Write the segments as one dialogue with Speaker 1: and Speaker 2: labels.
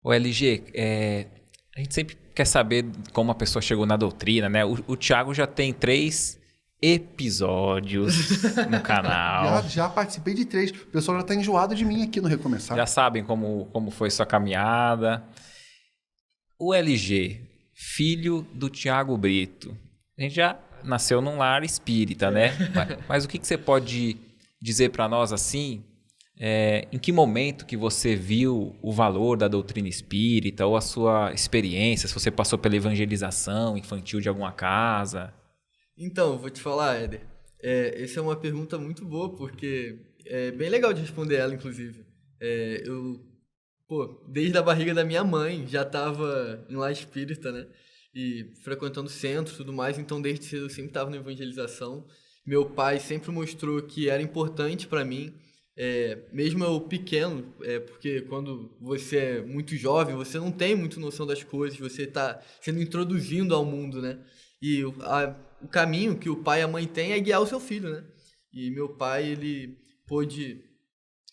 Speaker 1: O LG, a gente sempre quer saber como a pessoa chegou na doutrina, né? O Thiago já tem 3 episódios no
Speaker 2: Já,
Speaker 1: canal.
Speaker 2: já participei de 3. O pessoal já está enjoado de mim aqui no
Speaker 1: Já
Speaker 2: Recomeçar.
Speaker 1: sabem como foi sua caminhada. O LG, filho do Thiago Brito. A gente já nasceu num lar espírita, né? Mas o que você pode dizer para nós assim? Em que momento que você viu o valor da doutrina espírita ou a sua experiência, se você passou pela evangelização infantil de alguma casa?
Speaker 3: Então, vou te falar, Éder. Essa é uma pergunta muito boa, porque é bem legal de responder ela, inclusive. Desde a barriga da minha mãe, já estava em lar espírita, né? E frequentando centro e tudo mais, então desde cedo eu sempre estava na evangelização. Meu pai sempre mostrou que era importante para mim, mesmo eu pequeno, porque quando você é muito jovem, você não tem muita noção das coisas, você está sendo introduzindo ao mundo, né? E o caminho que o pai e a mãe têm é guiar o seu filho, né? E meu pai, ele pôde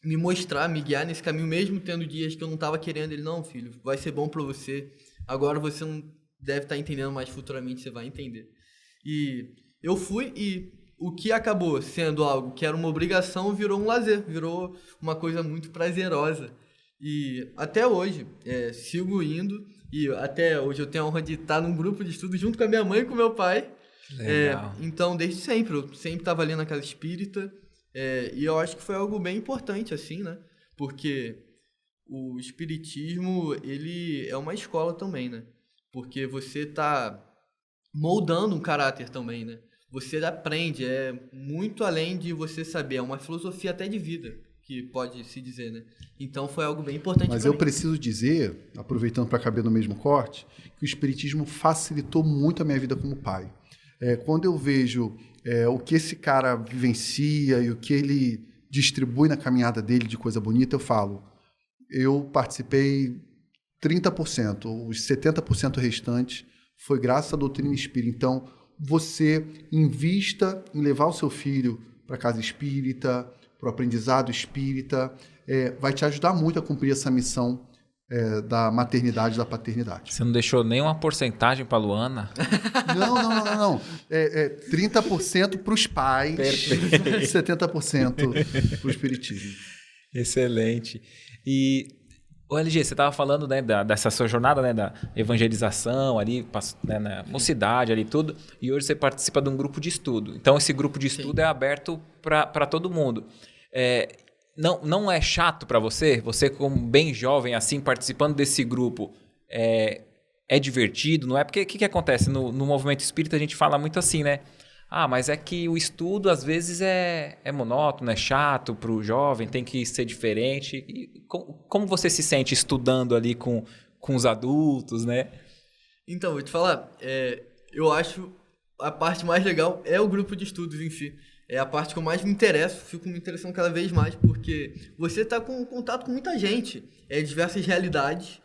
Speaker 3: me mostrar, me guiar nesse caminho, mesmo tendo dias que eu não estava querendo. Ele, não, filho, vai ser bom para você. Agora você não deve estar entendendo, mas futuramente você vai entender. E eu fui, e o que acabou sendo algo que era uma obrigação virou um lazer, virou uma coisa muito prazerosa. E até hoje, sigo indo, e até hoje eu tenho a honra de estar num grupo de estudo junto com a minha mãe e com o meu pai.
Speaker 1: Legal.
Speaker 3: Então, desde sempre, eu sempre estava ali na casa espírita, e eu acho que foi algo bem importante, assim, né? Porque o espiritismo, ele é uma escola também, né? Porque você está moldando um caráter também, né? Você aprende, é muito além de você saber, é uma filosofia até de vida, que pode se dizer, né? Então foi algo bem importante
Speaker 2: Mas
Speaker 3: para
Speaker 2: eu
Speaker 3: mim.
Speaker 2: preciso dizer, aproveitando para caber no mesmo corte, que o Espiritismo facilitou muito a minha vida como pai. Quando eu vejo o que esse cara vivencia e o que ele distribui na caminhada dele de coisa bonita, eu falo, eu participei 30%, os 70% restantes foi graças à doutrina espírita. Então, você invista em levar o seu filho para a casa espírita, para o aprendizado espírita, vai te ajudar muito a cumprir essa missão da maternidade e da paternidade.
Speaker 1: Você não deixou nenhuma porcentagem para Luana?
Speaker 2: Não. 30% para os pais,
Speaker 1: Perfeito.
Speaker 2: 70% para o espiritismo.
Speaker 1: Excelente. E, o LG, você estava falando, né, dessa sua jornada, né, da evangelização ali, né, na mocidade ali tudo, e hoje você participa de um grupo de estudo. Então, esse grupo de estudo
Speaker 3: Sim.
Speaker 1: é aberto para todo mundo. Não é chato para você? Você, como bem jovem, assim, participando desse grupo, é divertido, não é? Porque o que acontece? No movimento espírita a gente fala muito assim, né? Ah, mas é que o estudo às vezes é monótono, é chato para o jovem, tem que ser diferente. E como você se sente estudando ali com os adultos, né?
Speaker 3: Então, vou te falar, eu acho a parte mais legal é o grupo de estudos em si. É a parte que eu mais me interesso, fico me interessando cada vez mais, porque você está com contato com muita gente, diversas realidades,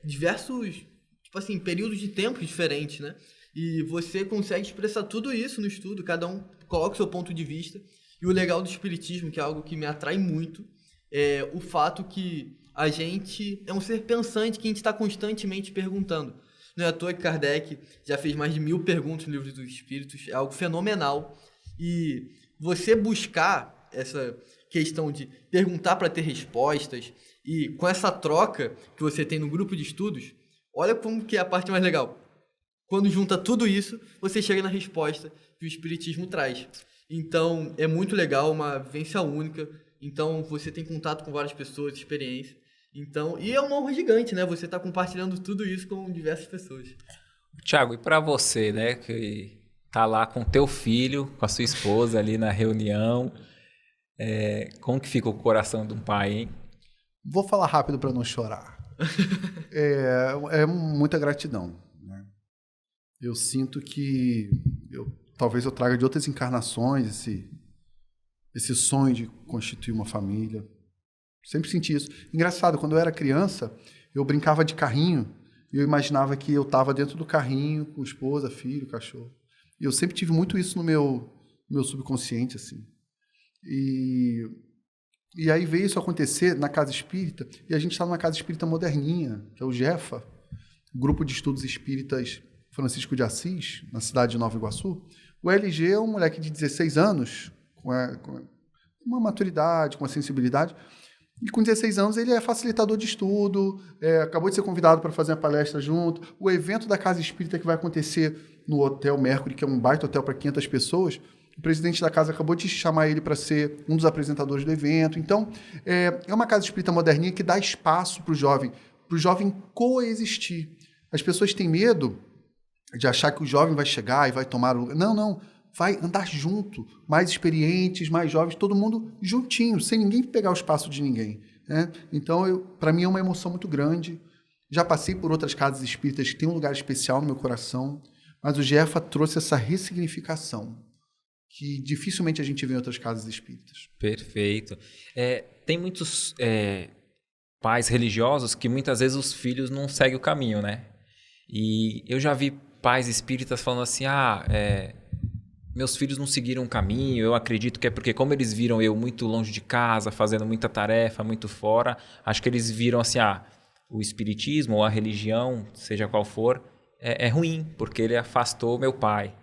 Speaker 3: diversos, tipo assim, períodos de tempo diferentes, né? E você consegue expressar tudo isso no estudo, cada um coloca o seu ponto de vista. E o legal do espiritismo, que é algo que me atrai muito, é o fato que a gente é um ser pensante, que a gente está constantemente perguntando. Não é à toa que Kardec já fez mais de 1000 perguntas no Livro dos Espíritos, é algo fenomenal. E você buscar essa questão de perguntar para ter respostas, e com essa troca que você tem no grupo de estudos, olha como que é a parte mais legal. Quando junta tudo isso, você chega na resposta que o Espiritismo traz. Então, é muito legal, uma vivência única. Então, você tem contato com várias pessoas, experiência. Então, e é uma honra gigante, né? Você está compartilhando tudo isso com diversas pessoas.
Speaker 1: Thiago, e para você, né, que tá lá com teu filho, com a sua esposa ali na reunião, como que fica o coração de um pai, hein?
Speaker 2: Vou falar rápido para não chorar. É muita gratidão, né? Eu sinto que talvez eu traga de outras encarnações esse sonho de constituir uma família. Sempre senti isso. Engraçado, quando eu era criança, eu brincava de carrinho e eu imaginava que eu estava dentro do carrinho com esposa, filho, cachorro. E eu sempre tive muito isso no meu subconsciente, assim. E E aí veio isso acontecer na casa espírita, e a gente está numa casa espírita moderninha, que é o Jefa, Grupo de Estudos Espíritas Francisco de Assis, na cidade de Nova Iguaçu. O LG é um moleque de 16 anos, com uma maturidade, com uma sensibilidade, e com 16 anos ele é facilitador de estudo, acabou de ser convidado para fazer uma palestra junto. O evento da Casa Espírita que vai acontecer no Hotel Mercury, que é um baita hotel para 500 pessoas, o presidente da casa acabou de chamar ele para ser um dos apresentadores do evento. Então, é uma casa espírita moderninha que dá espaço para o jovem coexistir. As pessoas têm medo de achar que o jovem vai chegar e vai tomar o lugar. Não. Vai andar junto, mais experientes, mais jovens, todo mundo juntinho, sem ninguém pegar o espaço de ninguém. Né? Então, para mim é uma emoção muito grande. Já passei por outras casas espíritas que têm um lugar especial no meu coração, mas o Jefa trouxe essa ressignificação que dificilmente a gente vê em outras casas espíritas.
Speaker 1: Perfeito. Tem muitos pais religiosos que muitas vezes os filhos não seguem o caminho, né? E eu já vi pais espíritas falando assim, meus filhos não seguiram um caminho, eu acredito que é porque como eles viram eu muito longe de casa, fazendo muita tarefa, muito fora, acho que eles viram assim, o espiritismo ou a religião, seja qual for, é ruim, porque ele afastou meu pai.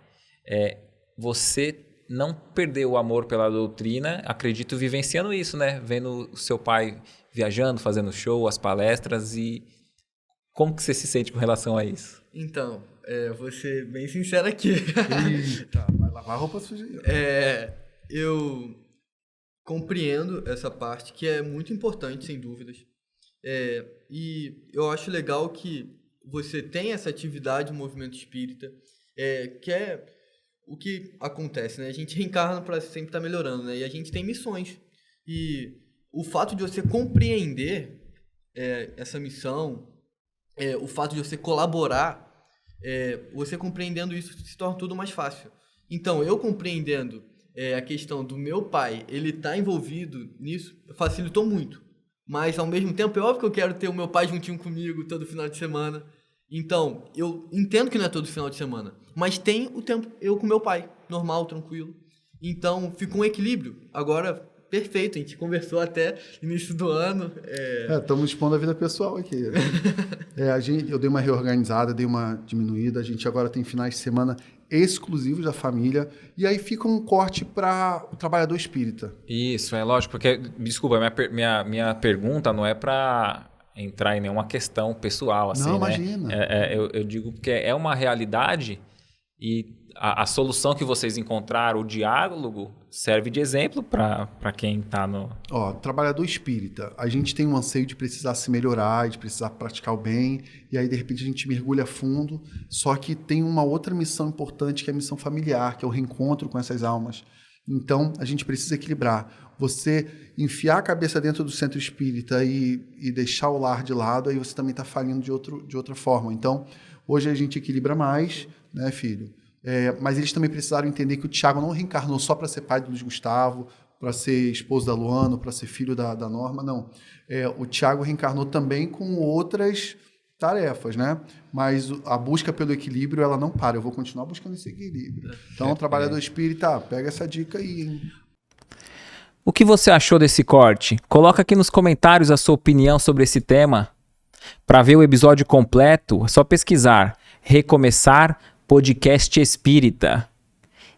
Speaker 1: Você não perdeu o amor pela doutrina, acredito, vivenciando isso, né? Vendo o seu pai viajando, fazendo show, as palestras, e como que você se sente com relação a isso?
Speaker 3: Então, vou ser bem sincero aqui.
Speaker 2: Eita, vai lavar a roupa suja.
Speaker 3: Eu compreendo essa parte, que é muito importante, sem dúvidas. E eu acho legal que você tem essa atividade no movimento espírita, que é o que acontece, né? A gente reencarna para sempre estar melhorando, né? E a gente tem missões. E o fato de você compreender essa missão, o fato de você colaborar, você compreendendo isso se torna tudo mais fácil. Então, eu compreendendo a questão do meu pai, ele tá envolvido nisso, facilitou muito. Mas, ao mesmo tempo, é óbvio que eu quero ter o meu pai juntinho comigo todo final de semana. Então, eu entendo que não é todo final de semana, mas tem o tempo eu com meu pai, normal, tranquilo. Então, ficou um equilíbrio. Agora, perfeito, a gente conversou até início do ano.
Speaker 2: Estamos expondo a vida pessoal aqui. Eu dei uma reorganizada, dei uma diminuída. A gente agora tem finais de semana exclusivos da família. E aí fica um corte para o trabalhador espírita.
Speaker 1: Isso, é lógico, porque, desculpa, minha pergunta não é para entrar em nenhuma questão pessoal, assim,
Speaker 2: não,
Speaker 1: né?
Speaker 2: Imagina.
Speaker 1: Eu digo porque é uma realidade e a solução que vocês encontraram, o diálogo, serve de exemplo para quem está no...
Speaker 2: Trabalhador espírita, a gente tem um anseio de precisar se melhorar, de precisar praticar o bem, e aí de repente a gente mergulha a fundo, só que tem uma outra missão importante, que é a missão familiar, que é o reencontro com essas almas. Então, a gente precisa equilibrar. Você enfiar a cabeça dentro do centro espírita e deixar o lar de lado, aí você também está falhando de outra forma. Então, hoje a gente equilibra mais, né, filho? Mas eles também precisaram entender que o Tiago não reencarnou só para ser pai do Luiz Gustavo, para ser esposo da Luana, para ser filho da Norma, não. O Tiago reencarnou também com outras tarefas, né? Mas a busca pelo equilíbrio, ela não para. Eu vou continuar buscando esse equilíbrio. Então, trabalhador espírita, pega essa dica aí, hein?
Speaker 1: O que você achou desse corte? Coloca aqui nos comentários a sua opinião sobre esse tema. Para ver o episódio completo, é só pesquisar Recomeçar Podcast Espírita.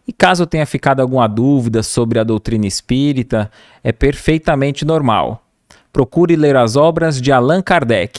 Speaker 1: E caso tenha ficado alguma dúvida sobre a doutrina espírita, é perfeitamente normal. Procure ler as obras de Allan Kardec.